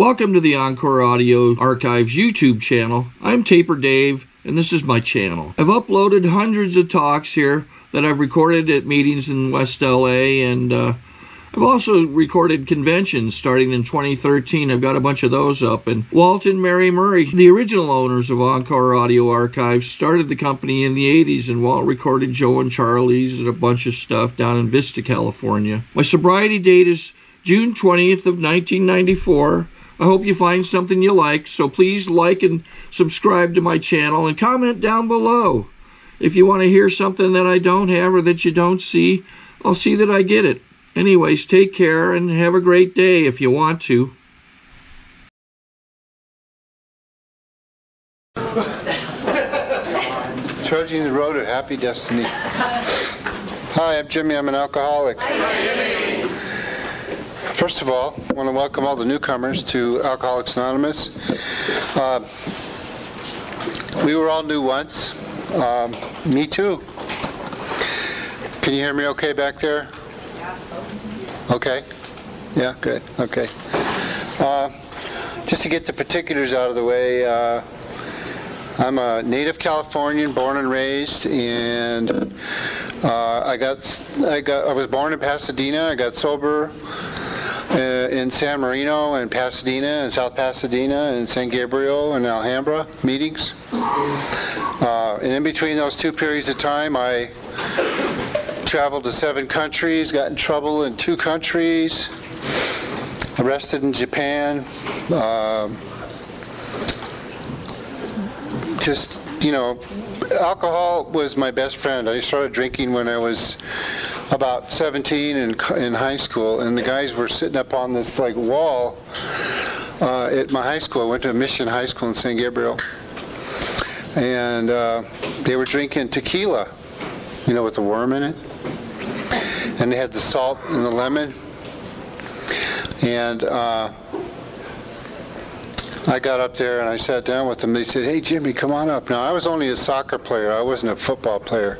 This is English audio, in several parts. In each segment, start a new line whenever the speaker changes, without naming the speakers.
Welcome to the Encore Audio Archives YouTube channel. I'm Taper Dave, and this is my channel. I've uploaded hundreds of talks here that I've recorded at meetings in West LA, and I've also recorded conventions starting in 2013. I've got a bunch of those up. And Walt and Mary Murray, the original owners of Encore Audio Archives, started the company in the 80s, and Walt recorded Joe and Charlie's and a bunch of stuff down in Vista, California. My sobriety date is June 20th of 1994. I hope you find something you like, so please like and subscribe to my channel and comment down below. If you want to hear something that I don't have or that you don't see, I'll see that I get it. Anyways, take care and have a great day if you want to.
Trudging the road of happy destiny. Hi, I'm Jimmy. I'm an alcoholic. First of all, I want to welcome all the newcomers to Alcoholics Anonymous. We were all new once. Me too. Can you hear me okay back there? Okay. Yeah, good. Okay. Just to get the particulars out of the way, I'm a native Californian, born and raised, and I was born in Pasadena. I got sober in San Marino and Pasadena and South Pasadena and San Gabriel and Alhambra meetings. And in between those two periods of time, I traveled to 7 countries, got in trouble in 2 countries, arrested in Japan. Just, you know, alcohol was my best friend. I started drinking when I was about 17 in high school, and the guys were sitting up on this like wall at my high school. I went to a mission high school in San Gabriel, and they were drinking tequila, you know, with the worm in it, and they had the salt and the lemon, and I got up there and I sat down with them. They said, "Hey Jimmy, come on up." Now I was only a soccer player. I wasn't a football player.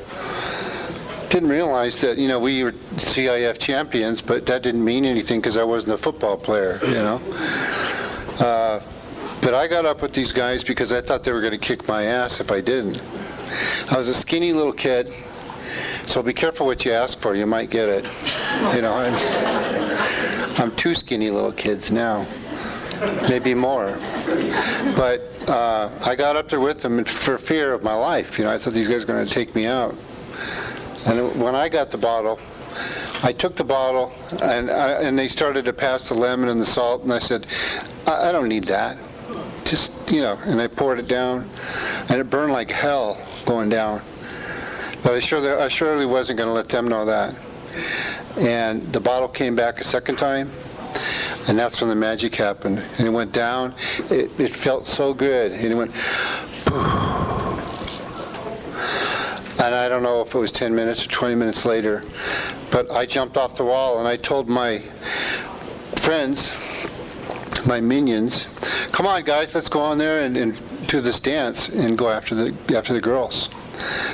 Didn't realize that, you know, we were CIF champions, but that didn't mean anything because I wasn't a football player, you know. But I got up with these guys because I thought they were going to kick my ass if I didn't. I was a skinny little kid, so be careful what you ask for. You might get it. You know, I'm 2 skinny little kids now, maybe more. But I got up there with them for fear of my life. You know, I thought these guys were going to take me out. And when I got the bottle, I took the bottle, and they started to pass the lemon and the salt, and I said, I don't need that. Just, you know, and I poured it down, and it burned like hell going down. But I surely wasn't going to let them know that. And the bottle came back a second time, and that's when the magic happened. And it went down. It felt so good. And it went, and I don't know if it was 10 minutes or 20 minutes later, but I jumped off the wall and I told my friends, my minions, "Come on guys, let's go on there and do this dance and go after the girls."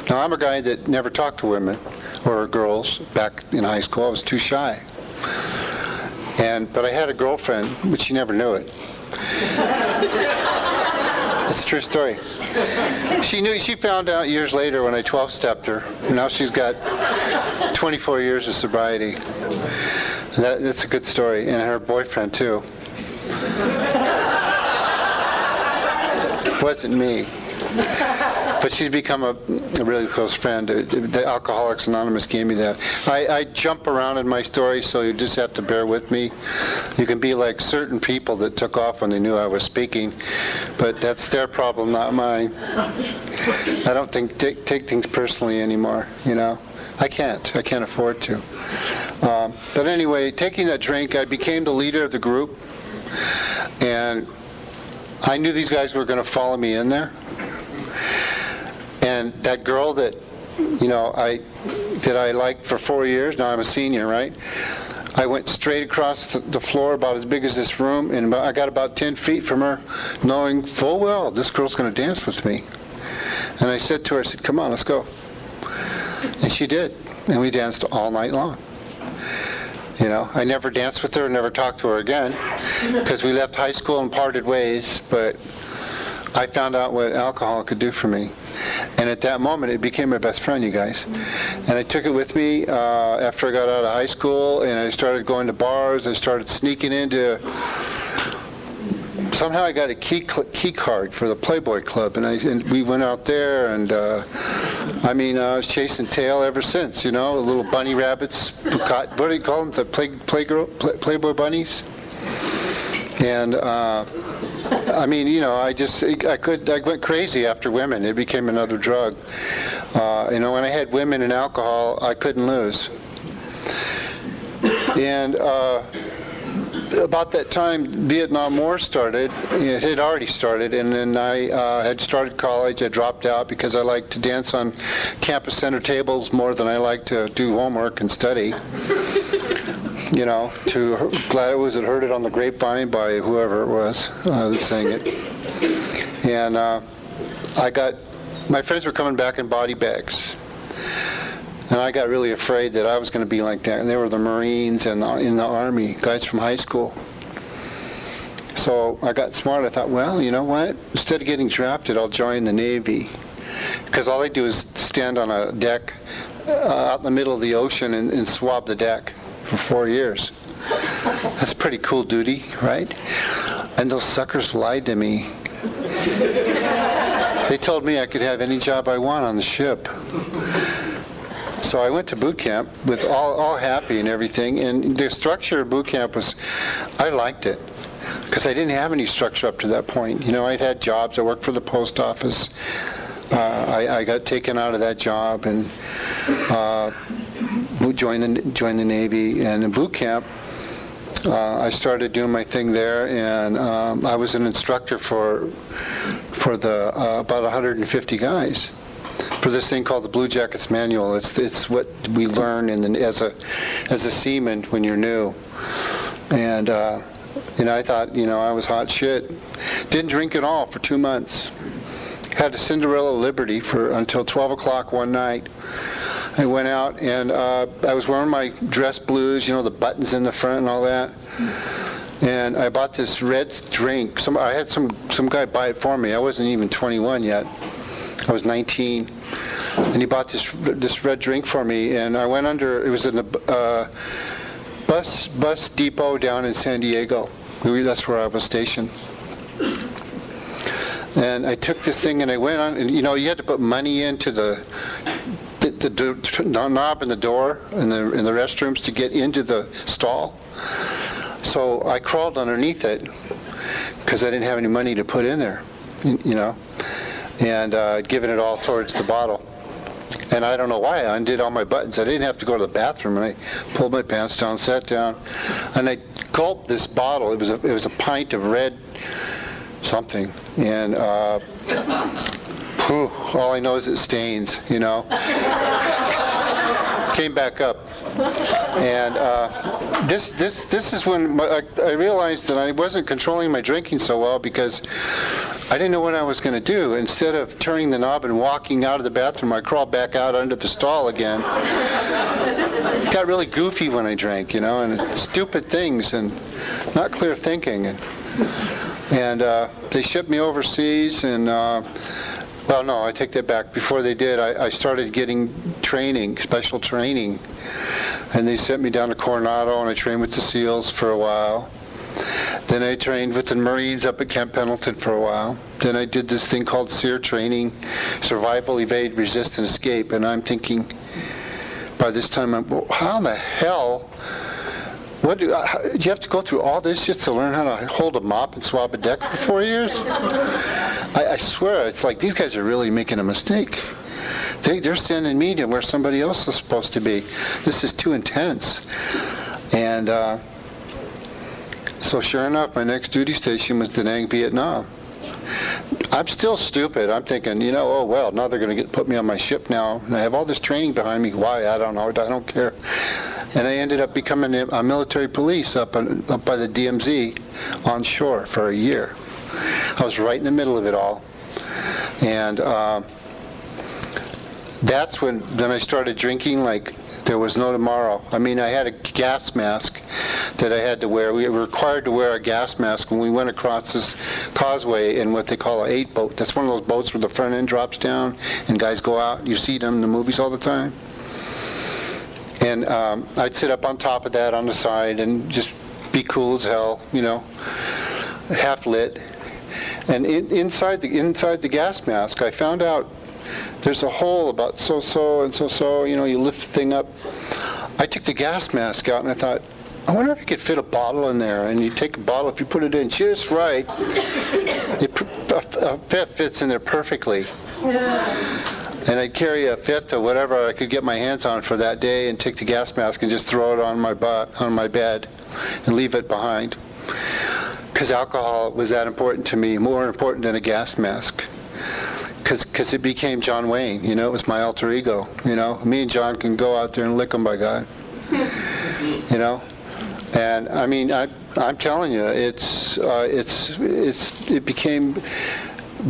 Now I'm a guy that never talked to women or girls back in high school. I was too shy. But I had a girlfriend, but she never knew it. It's a true story. She found out years later when I 12-stepped her. Now she's got 24 years of sobriety. That's a good story. And her boyfriend too. It wasn't me. But she's become a really close friend. The Alcoholics Anonymous gave me that. I jump around in my story, so you just have to bear with me. You can be like certain people that took off when they knew I was speaking, but that's their problem, not mine. I don't take things personally anymore, you know. I can't afford to. But anyway, taking that drink, I became the leader of the group, and I knew these guys were going to follow me in there. And that girl that, you know, I liked for 4 years, now I'm a senior, right? I went straight across the floor about as big as this room, and I got about 10 feet from her, knowing full well this girl's going to dance with me. And I said to her, I said, "Come on, let's go." And she did, and we danced all night long. You know, I never danced with her, never talked to her again, because we left high school and parted ways, but I found out what alcohol could do for me. And at that moment, it became my best friend, you guys. And I took it with me after I got out of high school, and I started going to bars. I started sneaking into... Somehow I got a key card for the Playboy Club, and we went out there, and I was chasing tail ever since, you know, little bunny rabbits, what do you call them, the Playboy bunnies? And I went crazy after women. It became another drug. When I had women and alcohol, I couldn't lose. And about that time, Vietnam War started. It had already started, and then I had started college. I dropped out because I liked to dance on campus center tables more than I liked to do homework and study. You know, glad it was heard it on the grapevine by whoever it was that sang it. And my friends were coming back in body bags. And I got really afraid that I was going to be like that. And they were the Marines and in the Army, guys from high school. So I got smart. I thought, well, you know what? Instead of getting drafted, I'll join the Navy. Because all I do is stand on a deck out in the middle of the ocean and swab the deck for 4 years. That's pretty cool duty, right? And those suckers lied to me. They told me I could have any job I want on the ship. So I went to boot camp with all happy and everything, and the structure of boot camp I liked it, because I didn't have any structure up to that point. You know, I'd had jobs. I worked for the post office. I got taken out of that job and joined the Navy. And in boot camp, I started doing my thing there, and I was an instructor for the about 150 guys. For this thing called the Blue Jackets Manual. It's what we learn as a seaman when you're new. And I thought, I was hot shit. Didn't drink at all for 2 months. Had a Cinderella Liberty until 12 o'clock one night. I went out and I was wearing my dress blues, the buttons in the front and all that. And I bought this red drink. I had some guy buy it for me. I wasn't even 21 yet. I was 19, and he bought this red drink for me, and I went under. It was in a bus depot down in San Diego. That's where I was stationed. And I took this thing and I went on. And, you had to put money into the knob in the door in the restrooms to get into the stall. So I crawled underneath it because I didn't have any money to put in there, and given it all towards the bottle. And I don't know why I undid all my buttons. I didn't have to go to the bathroom, and I pulled my pants down, sat down, and I gulped this bottle. It was a pint of red something, and all I know is it stains, Came back up. And this is when I realized that I wasn't controlling my drinking so well, because I didn't know what I was going to do. Instead of turning the knob and walking out of the bathroom, I crawled back out under the stall again. It got really goofy when I drank, and stupid things and not clear thinking. And they shipped me overseas, and well, no, I take that back. Before they did, I started getting special training. And they sent me down to Coronado, and I trained with the SEALs for a while. Then I trained with the Marines up at Camp Pendleton for a while. Then I did this thing called SEER training, Survival, Evade, Resist, and Escape. And I'm thinking, by this time, how the hell? Do you have to go through all this just to learn how to hold a mop and swab a deck for 4 years? I swear, it's like these guys are really making a mistake. They're sending me to where somebody else is supposed to be. This is too intense. And so sure enough, my next duty station was Da Nang, Vietnam. I'm still stupid. I'm thinking, oh, well, now they're going to put me on my ship now. And I have all this training behind me. Why? I don't know. I don't care. And I ended up becoming a military police up by the DMZ on shore for a year. I was right in the middle of it all. And that's when I started drinking like there was no tomorrow. I mean, I had a gas mask that I had to wear. We were required to wear a gas mask when we went across this causeway in what they call an 8 boat. That's one of those boats where the front end drops down and guys go out. You see them in the movies all the time. And I'd sit up on top of that on the side and just be cool as hell, you know, half lit. And inside the gas mask, I found out there's a hole about so and so, you know, you lift the thing up. I took the gas mask out and I thought, I wonder if you could fit a bottle in there. And you take a bottle, if you put it in just right, a fifth fits in there perfectly. And I'd carry a fifth of whatever I could get my hands on for that day and take the gas mask and just throw it on my bed and leave it behind. Because alcohol was that important to me, more important than a gas mask. Because it became John Wayne, you know, it was my alter ego, you know. Me and John can go out there and lick them, by God, you know. And I mean, I'm telling you, it became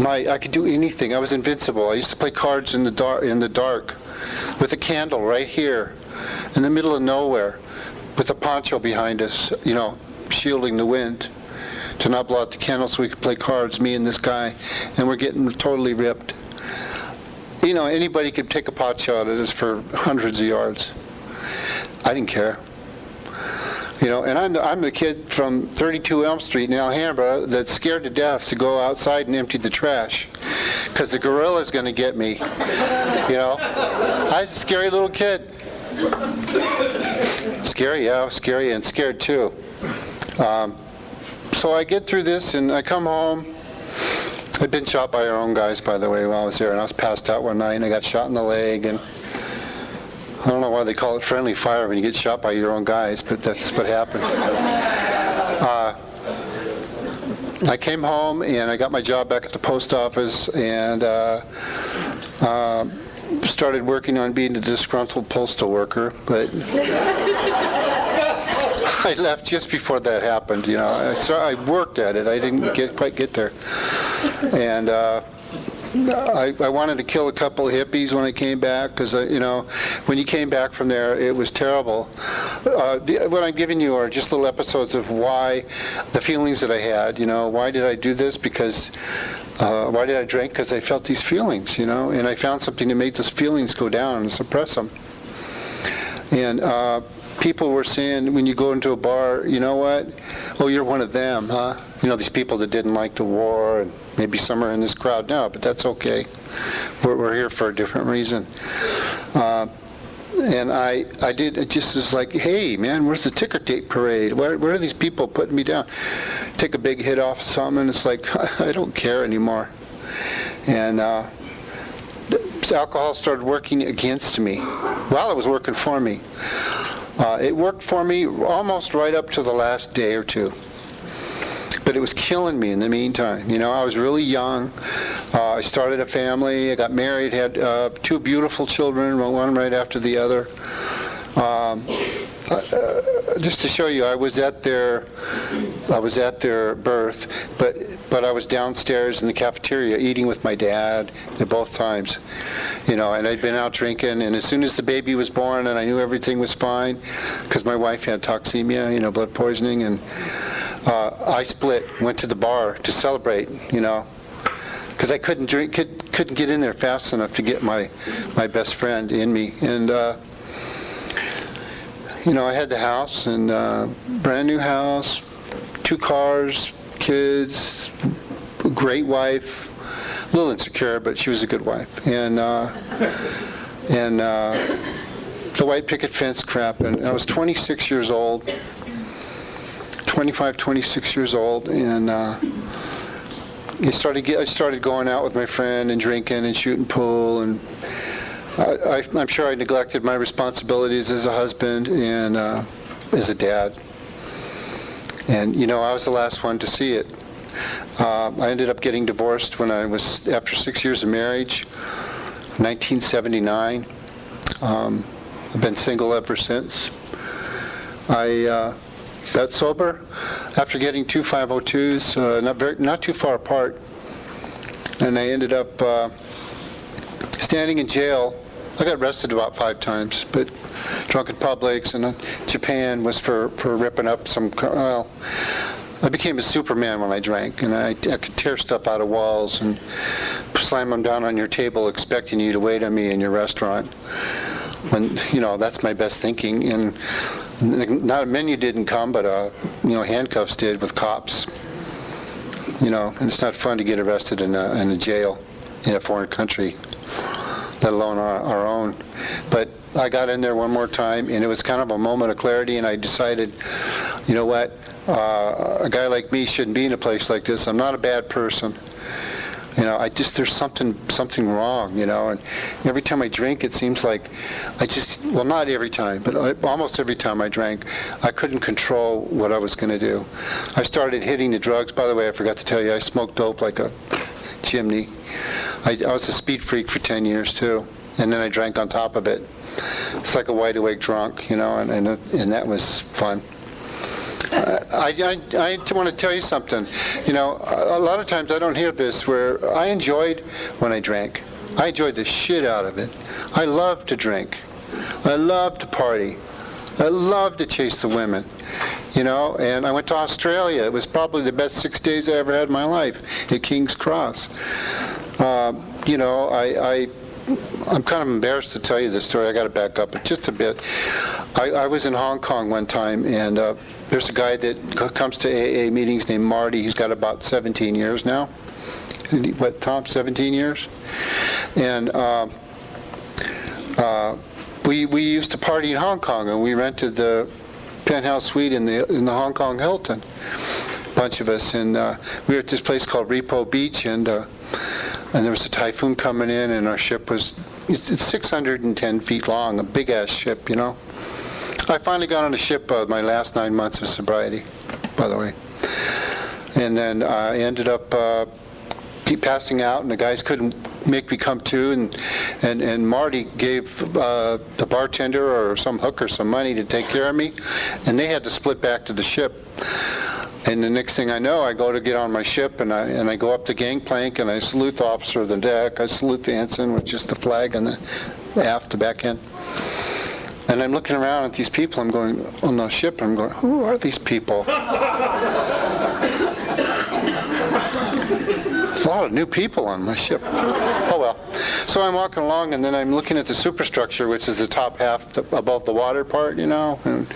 I could do anything. I was invincible. I used to play cards in the dark, with a candle right here, in the middle of nowhere, with a poncho behind us, you know, shielding the wind, to not blow out the candle so we could play cards, me and this guy, and we're getting totally ripped. You know, anybody could take a pot shot at us for hundreds of yards. I didn't care. You know, and I'm the kid from 32 Elm Street in Alhambra that's scared to death to go outside and empty the trash because the gorilla's going to get me. You know, I was a scary little kid. Scary, yeah, I was scary and scared too. So I get through this and I come home. I'd been shot by our own guys, by the way, while I was there, and I was passed out one night and I got shot in the leg, and I don't know why they call it friendly fire when you get shot by your own guys, but that's what happened. I came home and I got my job back at the post office and started working on being a disgruntled postal worker, but I left just before that happened, you know. I worked at it. I didn't quite get there. And I wanted to kill a couple of hippies when I came back because, you know, when you came back from there, it was terrible. What I'm giving you are just little episodes of why, the feelings that I had, you know. Why did I do this? Because, why did I drink? Because I felt these feelings, you know, and I found something to make those feelings go down and suppress them. And people were saying, when you go into a bar, you know what? Oh, you're one of them, huh? You know, these people that didn't like the war, and maybe some are in this crowd now, but that's okay. We're here for a different reason. And I did, it just was like, hey, man, where's the ticker tape parade? Where are these people putting me down? Take a big hit off something, and it's like, I don't care anymore. And alcohol started working against me while it was working for me. It worked for me almost right up to the last day or two. But it was killing me in the meantime. You know, I was really young. I started a family. I got married, had 2 beautiful children, one right after the other. Just to show you, I was at their birth, but I was downstairs in the cafeteria eating with my dad at both times, you know. And I'd been out drinking, and as soon as the baby was born, and I knew everything was fine, because my wife had toxemia, you know, blood poisoning, and I split, went to the bar to celebrate, you know, because I couldn't get in there fast enough to get my best friend in me, and. You know, I had the house, and brand new house, 2 cars, kids, great wife, a little insecure, but she was a good wife. And the white picket fence crap, and I was 26 years old, 26 years old, and I started going out with my friend and drinking and shooting pool, and I'm sure I neglected my responsibilities as a husband and as a dad. And, you know, I was the last one to see it. I ended up getting divorced when after 6 years of marriage, 1979. I've been single ever since. I got sober after getting 2 502s, not too far apart. And I ended up standing in jail I got arrested about 5 times, but drunk in publics, and Japan was for ripping up some, well, I became a Superman when I drank, and I could tear stuff out of walls and slam them down on your table expecting you to wait on me in your restaurant. When, you know, that's my best thinking. And not a menu didn't come, but, you know, handcuffs did with cops. You know, and it's not fun to get arrested in a jail in a foreign country, let alone our own. But I got in there one more time, and it was kind of a moment of clarity, and I decided, you know what, a guy like me shouldn't be in a place like this. I'm not a bad person. You know, there's something wrong, you know, and every time I drink, it seems like well, not every time, but almost every time I drank, I couldn't control what I was going to do. I started hitting the drugs. By the way, I forgot to tell you, I smoked dope like a chimney. I was a speed freak for 10 years, too, and then I drank on top of it. It's like a wide-awake drunk, you know, and that was fun. I want to tell you something. You know, a lot of times I don't hear this, where I enjoyed when I drank. I enjoyed the shit out of it. I love to drink. I love to party. I love to chase the women. You know, and I went to Australia. It was probably the best 6 days I ever had in my life at King's Cross. You know, I'm kind of embarrassed to tell you this story. I got to back up just a bit. I was in Hong Kong one time, and there's a guy that comes to AA meetings named Marty. He's got about 17 years now. What, Tom? 17 years? And we used to party in Hong Kong, and we rented the penthouse suite in the Hong Kong Hilton. A bunch of us, and we were at this place called Repo Beach, and there was a typhoon coming in, and our ship was, it's 610 feet long, a big-ass ship, you know. I finally got on a ship my last 9 months of sobriety, by the way. And then I ended up keep passing out, and the guys couldn't make me come to, and Marty gave the bartender or some hooker some money to take care of me, and they had to split back to the ship. And the next thing I know, I go to get on my ship, and I go up the gangplank, and I salute the officer of the deck. I salute the ensign with just the flag and the aft, the back end. And I'm looking around at these people. I'm going on the ship, and I'm going, who are these people? There's a lot of new people on my ship. Oh well. So I'm walking along, and then I'm looking at the superstructure, which is the top half above the water part, you know. And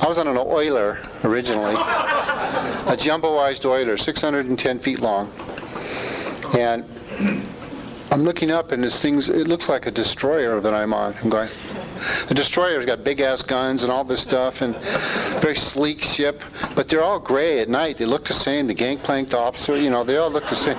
I was on an oiler originally, a jumbo-ized oiler, 610 feet long. And I'm looking up, and it looks like a destroyer that I'm on. I'm going, the destroyer's got big-ass guns and all this stuff, and very sleek ship, but they're all gray at night. They look the same. The gangplank, the officer, you know, they all look the same.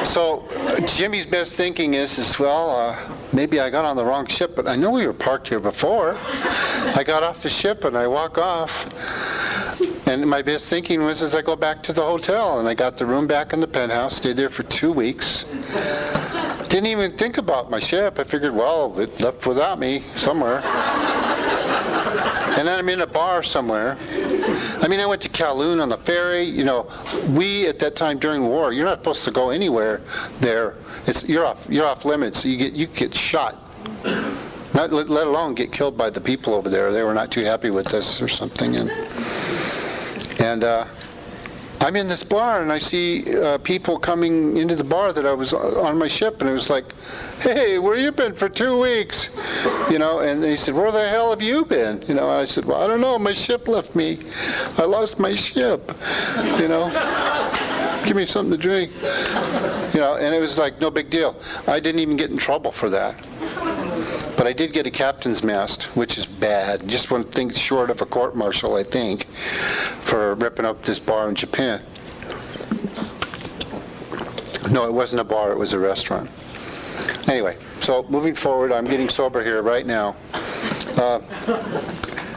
So Jimmy's best thinking is well, maybe I got on the wrong ship, but I know we were parked here before. I got off the ship, and I walk off. And my best thinking was I go back to the hotel, and I got the room back in the penthouse, stayed there for 2 weeks. Didn't even think about my ship. I figured, well, it left without me somewhere. And then I'm in a bar somewhere. I mean, I went to Kowloon on the ferry. You know, we at that time during war, you're not supposed to go anywhere there. You're off limits. You get shot. Not let alone get killed by the people over there. They were not too happy with this or something. And I'm in this bar, and I see people coming into the bar that I was on my ship, and it was like, hey, where you been for 2 weeks? You know, and they said, where the hell have you been? You know, and I said, well, I don't know, my ship left me. I lost my ship, you know. Give me something to drink. You know, and it was like, no big deal. I didn't even get in trouble for that. But I did get a captain's mast, which is bad. Just one thing short of a court-martial, I think, for ripping up this bar in Japan. No, it wasn't a bar, it was a restaurant. Anyway, so moving forward, I'm getting sober here right now.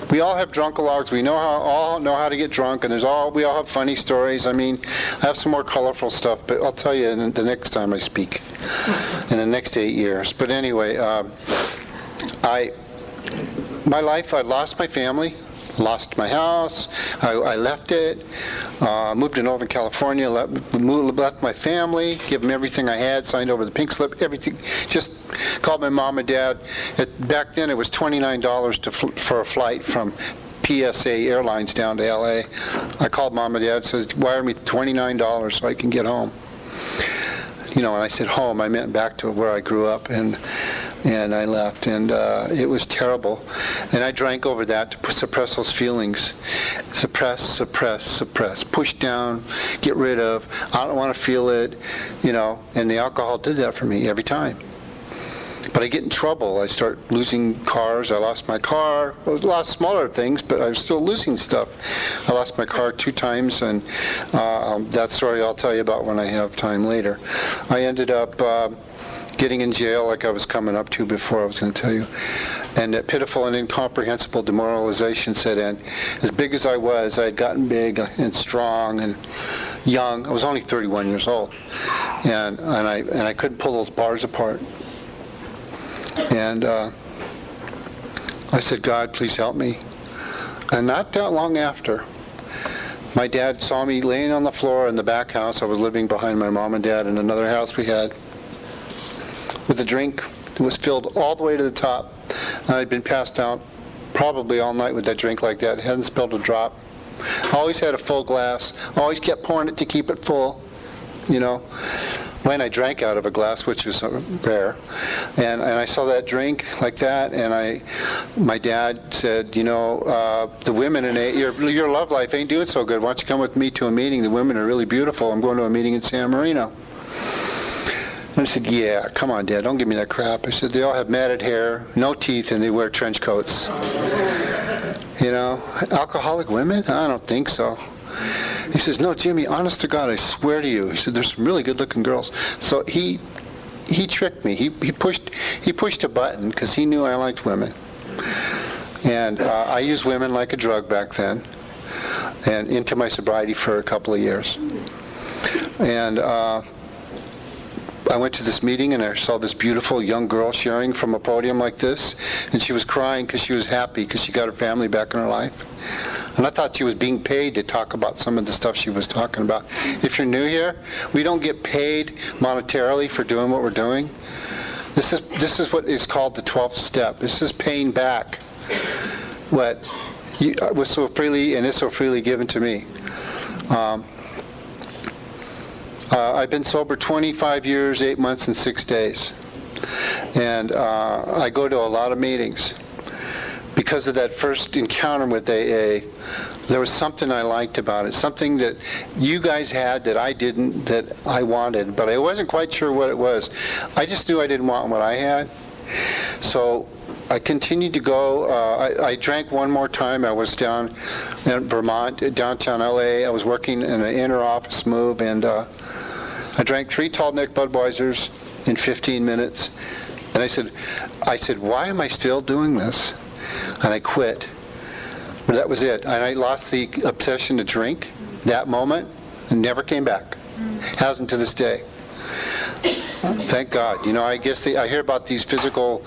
We all have drunkalogs. We all know how to get drunk, and we all have funny stories. I mean, I have some more colorful stuff, but I'll tell you the next time I speak, in the next 8 years. But anyway, my life, I lost my family. lost my house. I left it, moved to Northern California, left my family, gave them everything I had, signed over the pink slip, everything. Just called my mom and dad. Back then it was $29 for a flight from PSA Airlines down to LA. I called mom and dad and said, wire me $29 so I can get home. You know, when I said home, I meant back to where I grew up, and I left, and it was terrible. And I drank over that to suppress those feelings. Suppress, push down, get rid of. I don't want to feel it, you know, and the alcohol did that for me every time. But I get in trouble. I start losing cars. I lost my car. It was a lot of smaller things, but I was still losing stuff. I lost my car 2 times, and that story I'll tell you about when I have time later. I ended up getting in jail like I was coming up to before I was going to tell you. And that pitiful and incomprehensible demoralization set in. As big as I was, I had gotten big and strong and young. I was only 31 years old. And I couldn't pull those bars apart. And I said, God, please help me. And not that long after, my dad saw me laying on the floor in the back house. I was living behind my mom and dad in another house we had, with a drink that was filled all the way to the top. And I'd been passed out probably all night with that drink like that. Hadn't spilled a drop. Always had a full glass. Always kept pouring it to keep it full, you know. When I drank out of a glass, which was rare, and I saw that drink like that, and my dad said, you know, the women in your love life ain't doing so good. Why don't you come with me to a meeting? The women are really beautiful. I'm going to a meeting in San Marino. And I said, yeah, come on, Dad, don't give me that crap. I said, they all have matted hair, no teeth, and they wear trench coats. You know, alcoholic women? I don't think so. He says, no, Jimmy, honest to God, I swear to you. He said, there's some really good-looking girls. So he tricked me. He pushed a button because he knew I liked women. And I used women like a drug back then, and into my sobriety for a couple of years. And I went to this meeting, and I saw this beautiful young girl sharing from a podium like this, and she was crying because she was happy because she got her family back in her life. And I thought she was being paid to talk about some of the stuff she was talking about. If you're new here, we don't get paid monetarily for doing what we're doing. This is what is called the 12th step. This is paying back what was so freely and is so freely given to me. I've been sober 25 years, 8 months, and 6 days. And I go to a lot of meetings. Because of that first encounter with AA, there was something I liked about it, something that you guys had that I didn't, that I wanted, but I wasn't quite sure what it was. I just knew I didn't want what I had. So I continued to go. I drank one more time. I was down in Vermont, downtown LA. I was working in an inner office move, and I drank 3 tall neck Budweisers in 15 minutes. And I said, why am I still doing this? And I quit. But that was it. And I lost the obsession to drink that moment and never came back. Hasn't to this day. Thank God. You know, I guess I hear about these physical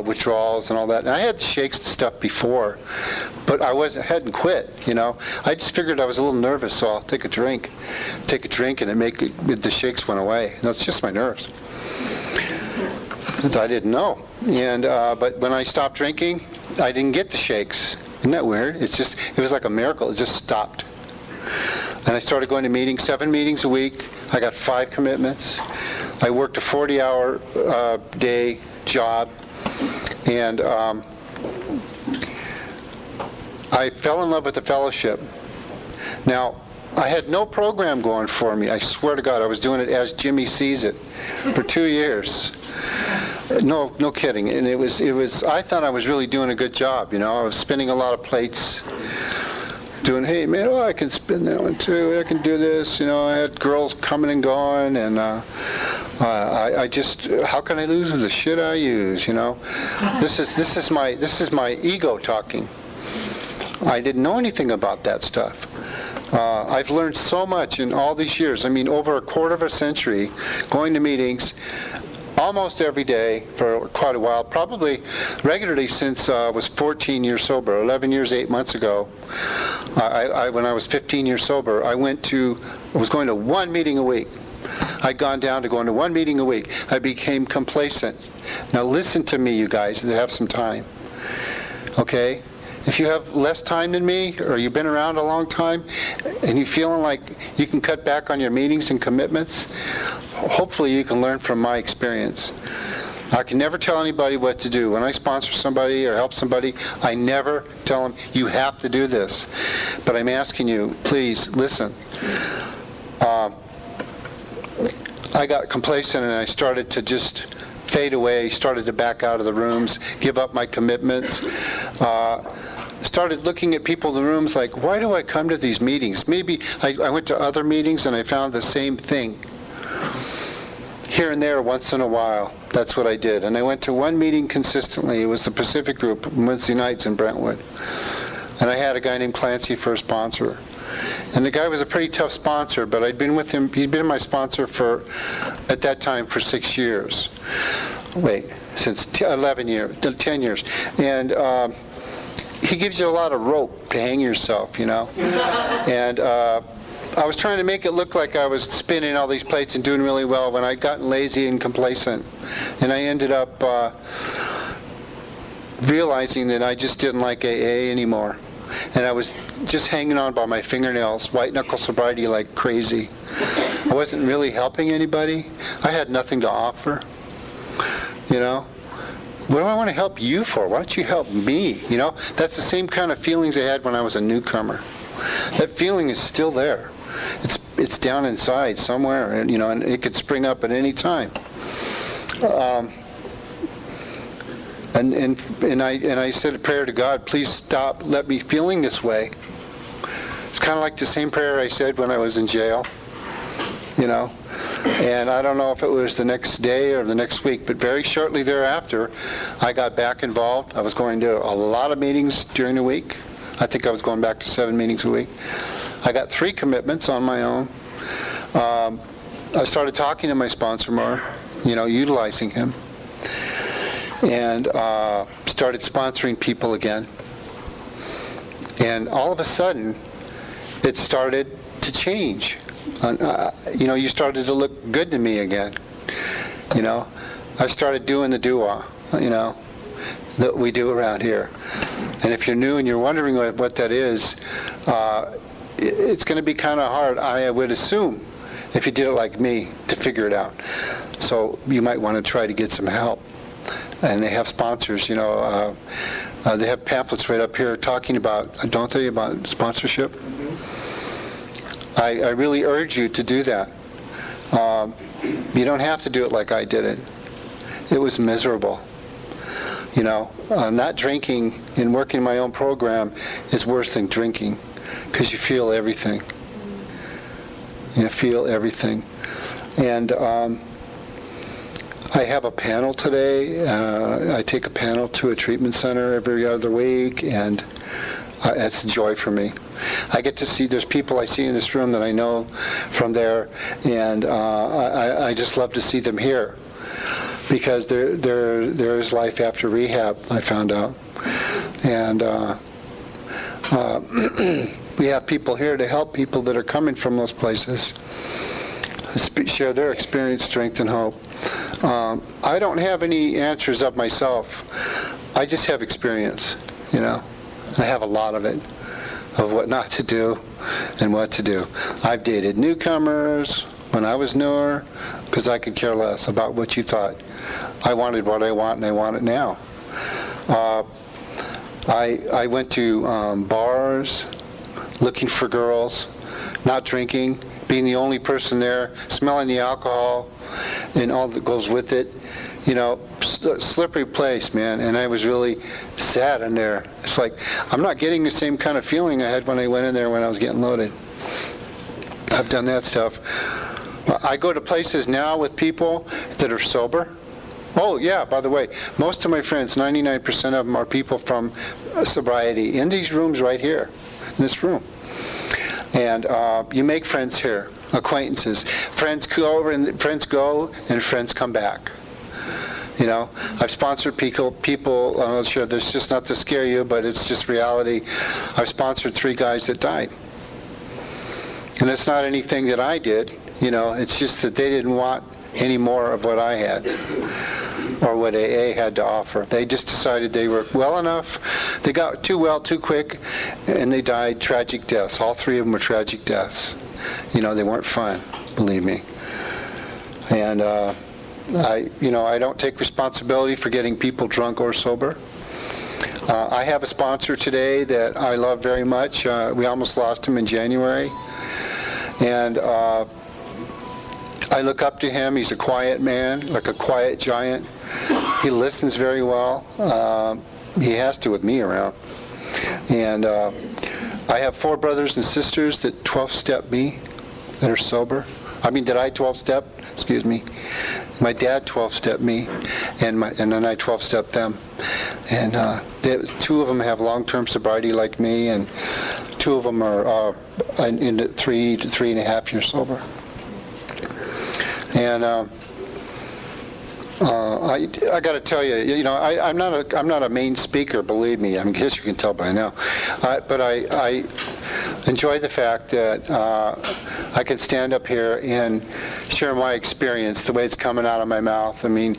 withdrawals and all that. And I had shakes and stuff before, but I hadn't quit, you know. I just figured I was a little nervous, so I'll take a drink, and the shakes went away. No, it's just my nerves. I didn't know. And but when I stopped drinking, I didn't get the shakes. Isn't that weird? It was like a miracle. It just stopped. And I started going to meetings, 7 meetings a week. I got 5 commitments. I worked a 40-hour day job. And I fell in love with the fellowship. Now, I had no program going for me. I swear to God, I was doing it as Jimmy sees it for 2 years. No kidding. And it was. I thought I was really doing a good job. You know, I was spinning a lot of plates, doing, hey man, I can spin that one too. I can do this. You know, I had girls coming and going, and I just, how can I lose with the shit I use? You know, this is my ego talking. I didn't know anything about that stuff. I've learned so much in all these years. I mean, over a quarter of a century, going to meetings. almost every day for quite a while, probably regularly since I was 14 years sober, 11 years, 8 months ago. When I was 15 years sober, I was going to one meeting a week. I'd gone down to going to one meeting a week. I became complacent. Now listen to me, you guys, that have some time. Okay? If you have less time than me, or you've been around a long time, and you're feeling like you can cut back on your meetings and commitments, hopefully you can learn from my experience. I can never tell anybody what to do. When I sponsor somebody or help somebody, I never tell them, you have to do this. But I'm asking you, please listen. I got complacent and I started to just fade away, started to back out of the rooms, give up my commitments. Started looking at people in the rooms like, why do I come to these meetings? Maybe I went to other meetings and I found the same thing. Here and there, once in a while, that's what I did. And I went to one meeting consistently. It was the Pacific Group, Wednesday nights in Brentwood. And I had a guy named Clancy for a sponsor. And the guy was a pretty tough sponsor, but I'd been with him, he'd been my sponsor for, at that time, for 6 years. Wait, since 11 years, 10 years. And he gives you a lot of rope to hang yourself, you know. And I was trying to make it look like I was spinning all these plates and doing really well when I'd gotten lazy and complacent. And I ended up realizing that I just didn't like AA anymore. And I was just hanging on by my fingernails, white knuckle sobriety like crazy. I wasn't really helping anybody. I had nothing to offer, you know. What do I want to help you for? Why don't you help me? You know, that's the same kind of feelings I had when I was a newcomer. That feeling is still there. It's down inside somewhere, and you know, and it could spring up at any time. And I said a prayer to God, please stop, let me feeling this way. It's kind of like the same prayer I said when I was in jail, you know. And I don't know if it was the next day or the next week, but very shortly thereafter, I got back involved. I was going to a lot of meetings during the week. I think I was going back to 7 meetings a week. I got 3 commitments on my own. I started talking to my sponsor more, you know, utilizing him. And started sponsoring people again. And all of a sudden, it started to change. You know, you started to look good to me again. You know, I started doing the doo-wah, you know, that we do around here. And if you're new and you're wondering what that is, it's going to be kind of hard, I would assume, if you did it like me, to figure it out. So you might want to try to get some help. And they have sponsors, you know. They have pamphlets right up here talking about, don't they, about sponsorship? I really urge you to do that. You don't have to do it like I did it. It was miserable. You know, not drinking and working my own program is worse than drinking, because you feel everything. You feel everything. And I have a panel today. I take a panel to a treatment center every other week, and it's a joy for me. I get to see, there's people I see in this room that I know from there, and I just love to see them here, because there is life after rehab, I found out. And we have people here to help people that are coming from those places, share their experience, strength, and hope. I don't have any answers of myself. I just have experience, you know. I have a lot of it, of what not to do and what to do. I've dated newcomers when I was newer, because I could care less about what you thought. I wanted what I want, and I want it now. I went to bars, looking for girls, not drinking, being the only person there, smelling the alcohol and all that goes with it. You know, slippery place, man. And I was really sad in there. It's like, I'm not getting the same kind of feeling I had when I went in there when I was getting loaded. I've done that stuff. I go to places now with people that are sober. Oh, yeah, by the way, most of my friends, 99% of them are people from sobriety in these rooms right here, in this room. And you make friends here, acquaintances. Friends go over and friends go, and friends come back. You know, I've sponsored people, I'm not sure, this is just not to scare you, but it's just reality. I've sponsored 3 guys that died. And it's not anything that I did, you know, it's just that they didn't want any more of what I had or what AA had to offer. They just decided they were well enough, they got too well too quick, and they died tragic deaths. All 3 of them were tragic deaths. You know, they weren't fun, believe me. And I don't take responsibility for getting people drunk or sober. I have a sponsor today that I love very much. We almost lost him in January. And I look up to him. He's a quiet man, like a quiet giant. He listens very well. He has to with me around. And I have 4 brothers and sisters that 12-step me, that are sober. That I 12-step, excuse me. My dad 12-stepped me, and then I 12-stepped them. And 2 of them have long-term sobriety like me, and 2 of them are in 3 to 3.5 years sober. And I got to tell you, you know, I'm not a main speaker, believe me. I guess you can tell by now. But I enjoy the fact that I can stand up here and share my experience, the way it's coming out of my mouth. I mean,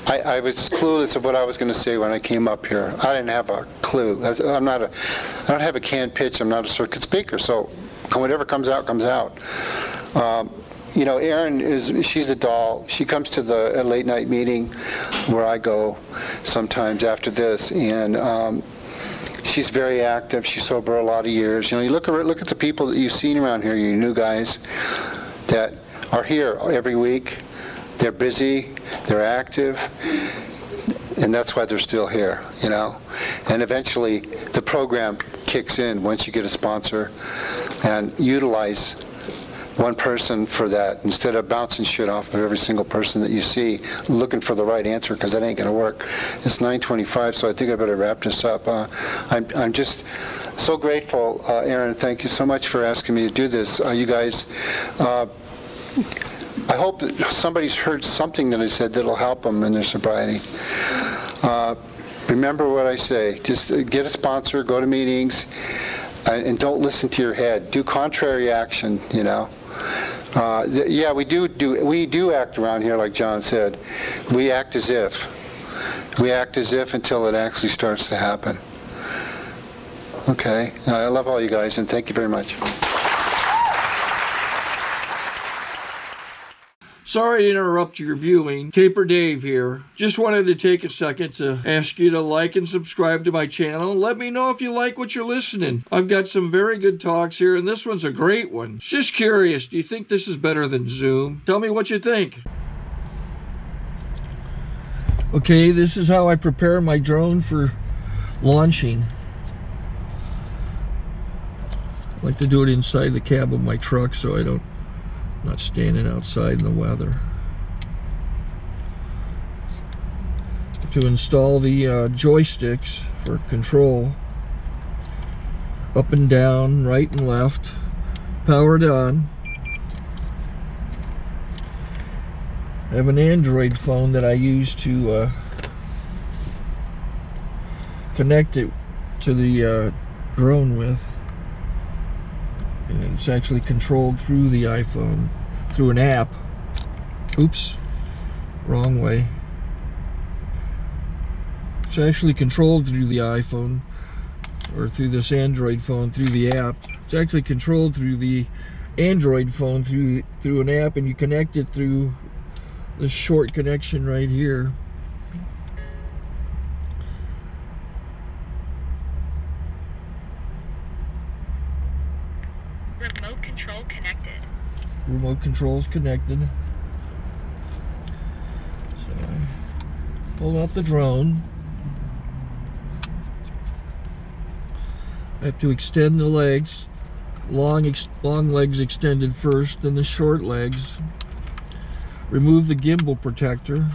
I was clueless of what I was going to say when I came up here. I didn't have a clue. I don't have a canned pitch. I'm not a circuit speaker. So whatever comes out, comes out. You know, Erin she's a doll. She comes to the late night meeting where I go sometimes after this, and she's very active. She's sober a lot of years. You know, you look at the people that you've seen around here, you new guys that are here every week. They're busy, they're active, and that's why they're still here, you know. And eventually the program kicks in once you get a sponsor, and utilize one person for that instead of bouncing shit off of every single person that you see looking for the right answer, because that ain't going to work. It's 9:25, so I think I better wrap this up. I'm just so grateful, Erin. Thank you so much for asking me to do this. You guys, I hope that somebody's heard something that I said that'll help them in their sobriety. Remember what I say. Just get a sponsor, go to meetings, and don't listen to your head. Do contrary action, you know. Yeah, we do act around here like John said. We act as if. We act as if until it actually starts to happen. Okay. I love all you guys, and thank you very much.
Sorry to interrupt your viewing. Taper Dave here. Just wanted to take a second to ask you to like and subscribe to my channel. Let me know if you like what you're listening. I've got some very good talks here, and this one's a great one. Just curious, do you think this is better than Zoom? Tell me what you think. Okay, this is how I prepare my drone for launching. I like to do it inside the cab of my truck so I'm not standing outside in the weather. To install the joysticks for control, up and down, right and left, powered on. I have an Android phone that I use to connect it to the drone with. And it's actually controlled through the iPhone, through an app. Oops, wrong way. It's actually controlled through the iPhone, or through this Android phone, through the app. It's actually controlled through the Android phone, through an app, and you connect it through this short connection right here.
Remote control connected.
Remote control's connected. So I pull out the drone. I have to extend the legs. Long legs extended first, then the short legs. Remove the gimbal protector.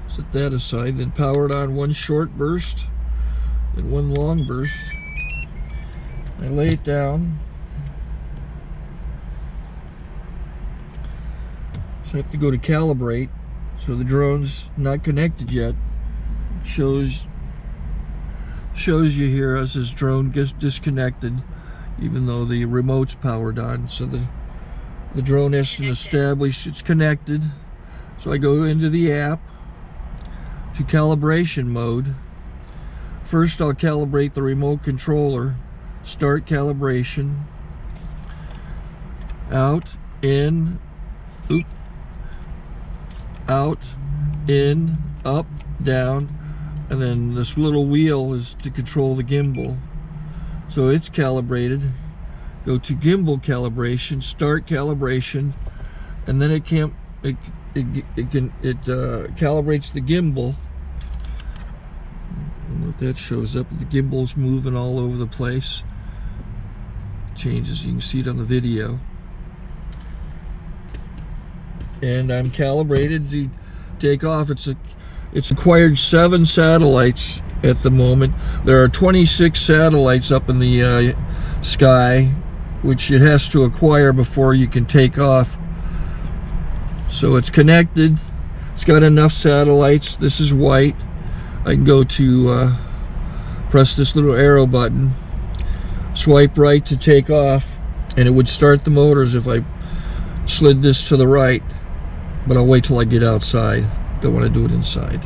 Set that aside, then power it on one short burst, then one long burst. I lay it down. So I have to go to calibrate. So the drone's not connected yet. Shows you here as this drone gets disconnected, even though the remote's powered on. So the drone has to establish it's connected. So I go into the app to calibration mode. First I'll calibrate the remote controller. Start calibration. Out, in, oop, out, in, up, down, and then this little wheel is to control the gimbal. So it's calibrated. Go to gimbal calibration, start calibration, and then it calibrates the gimbal. I don't know if that shows up. The gimbal's moving all over the place. Changes, you can see it on the video. And I'm calibrated to take off. It's acquired 7 satellites at the moment. There are 26 satellites up in the sky, which it has to acquire before you can take off. So it's connected. It's got enough satellites. This is white. I can go to press this little arrow button, swipe right to take off, and it would start the motors if I slid this to the right. But I'll wait till I get outside. Don't want to do it inside.